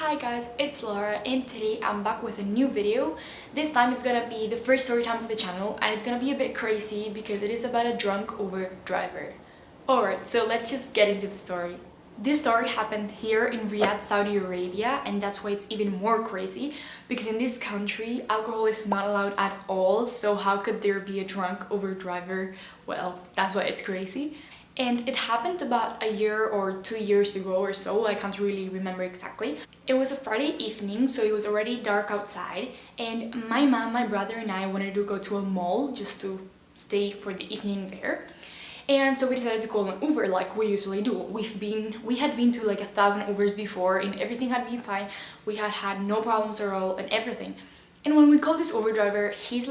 Hi guys, it's Laura and today I'm back with a new video. This time it's gonna be the first story time of the channel and it's gonna be a bit crazy because it is about a drunk Uber driver. Alright, so let's just get into the story. This story happened here in Riyadh, Saudi Arabia, and that's why it's even more crazy because in this country alcohol is not allowed at all, so how could there be a drunk Uber driver? Well, that's why it's crazy. And it happened about a year or 2 years ago or so, I can't really remember exactly. It was a Friday evening, so it was already dark outside, and my mom, my brother and I wanted to go to a mall just to stay for the evening there. And so we decided to call an Uber like we usually do. We had been to like 1,000 Ubers before and everything had been fine. We had no problems at all and everything. And when we called this Uber driver, his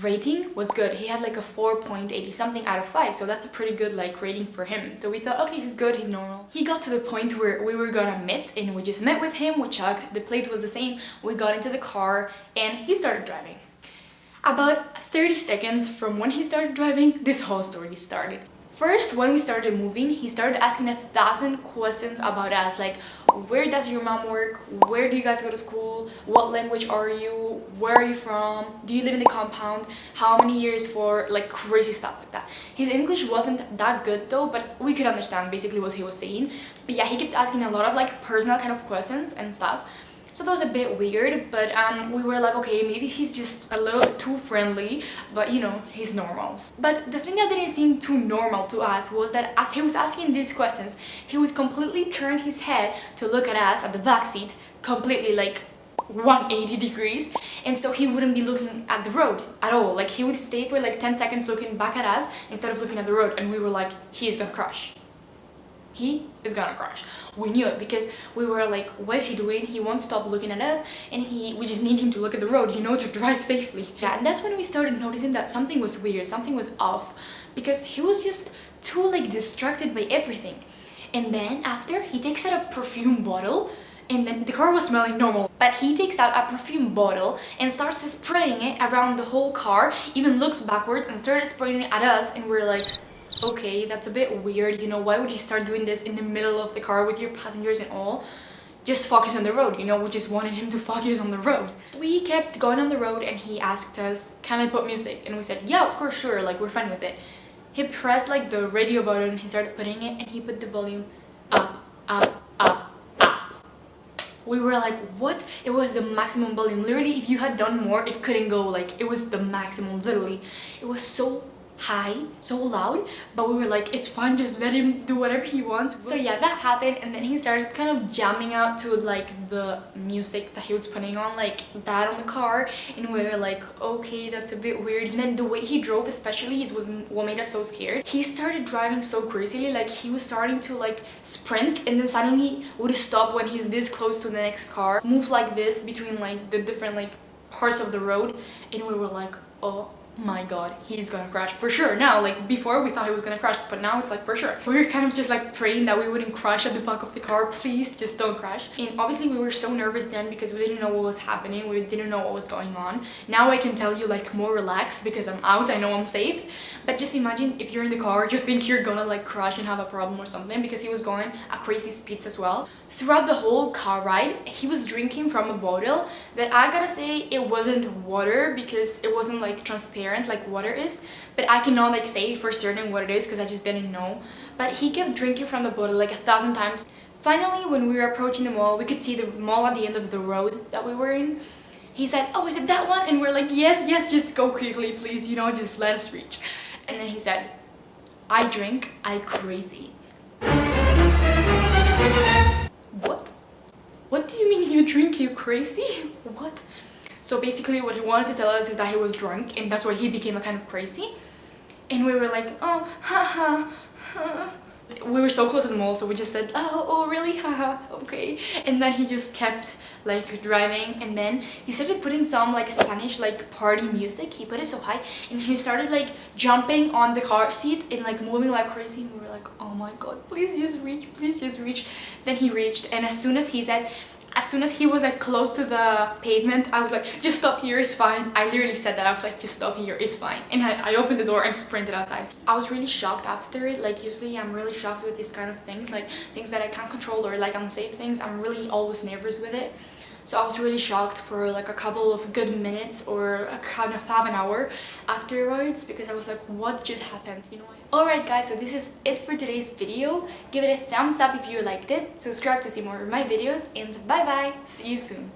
rating was good. He had like a 4.80 something out of 5, so that's a pretty good rating for him. So we thought, okay, he's good, he's normal. He got to the point where we were gonna meet, and we just met with him, we checked, the plate was the same, we got into the car and he started driving. About 30 seconds from when he started driving, this whole story started. First, when we started moving, he started asking 1,000 questions about us, like, where does your mom work? Where do you guys go to school? What language are you? Where are you from? Do you live in the compound? How many years for? Like crazy stuff like that. His English wasn't that good though, but we could understand basically what he was saying. But yeah, he kept asking a lot of personal kind of questions and stuff. So that was a bit weird, but we were like, okay, maybe he's just a little bit too friendly, but you know, he's normal. But the thing that didn't seem too normal to us was that as he was asking these questions, he would completely turn his head to look at us at the back seat, completely 180 degrees, and so he wouldn't be looking at the road at all. Like he would stay for 10 seconds looking back at us instead of looking at the road, and we were like, he's gonna crash. He is gonna crash. We knew it because we were like, what is he doing? He won't stop looking at us, and we just need him to look at the road, you know, to drive safely. Yeah, and that's when we started noticing that something was weird, something was off, because he was just too distracted by everything. And then after, he takes out a perfume bottle, and then the car was smelling normal, but he takes out a perfume bottle and starts spraying it around the whole car, even looks backwards and started spraying it at us, and we're like, okay, that's a bit weird, you know, why would you start doing this in the middle of the car with your passengers and all? Just focus on the road, you know, we just wanted him to focus on the road. We kept going on the road and he asked us, can I put music? And we said, yeah, of course, sure, we're fine with it. He pressed the radio button, he started putting it, and he put the volume up, up, up, up. We were like, what? It was the maximum volume. Literally, if you had done more, it couldn't go, it was the maximum, literally. It was so high, so loud, but we were like, it's fine, just let him do whatever he wants. So yeah, that happened, and then he started kind of jamming out to the music that he was putting on, that on the car, and we were like, okay, that's a bit weird. And then the way he drove especially was what made us so scared. He started driving so crazily, he was starting to sprint, and then suddenly would stop when he's this close to the next car, move like this between the different parts of the road, and we were like, oh my god, he's gonna crash for sure. Now, before we thought he was gonna crash, but now it's for sure. We were kind of just praying that we wouldn't crash at the back of the car. Please just don't crash. And obviously we were so nervous then because we didn't know what was happening, we didn't know what was going on. Now I can tell you more relaxed because I'm out, I know I'm safe. But just imagine if you're in the car, you think you're gonna crash and have a problem or something, because he was going at crazy speeds as well. Throughout the whole car ride, he was drinking from a bottle that I gotta say, it wasn't water because it wasn't transparent like water is, but I cannot say for certain what it is because I just didn't know. But he kept drinking from the bottle 1,000 times. Finally, when we were approaching the mall, we could see the mall at the end of the road that we were in. He said, oh, is it that one? And we're like, yes, just go quickly, please, you know, just let us reach. And then he said, I drink, I crazy. What? What do you mean you drink, you crazy? What? So basically what he wanted to tell us is that he was drunk, and that's why he became a kind of crazy. And we were like, oh, haha, ha. We were so close to the mall, so we just said, oh really, haha, okay. And then he just kept driving, and then he started putting some Spanish party music. He put it so high, and he started jumping on the car seat and moving like crazy. And we were like, oh my god, please just reach, please just reach. Then he reached, and as soon as he said, As soon as he was like close to the pavement, I was like, just stop here, it's fine. I literally said that. I was like, just stop here, it's fine. And I opened the door and sprinted outside. I was really shocked after it. Like usually I'm really shocked with these kind of things, like things that I can't control or like unsafe things. I'm really always nervous with it. So I was really shocked for like a couple of good minutes or a kind of half an hour afterwards, because I was like, what just happened, you know? Alright guys, so this is it for today's video. Give it a thumbs up if you liked it, subscribe to see more of my videos, and bye bye, see you soon.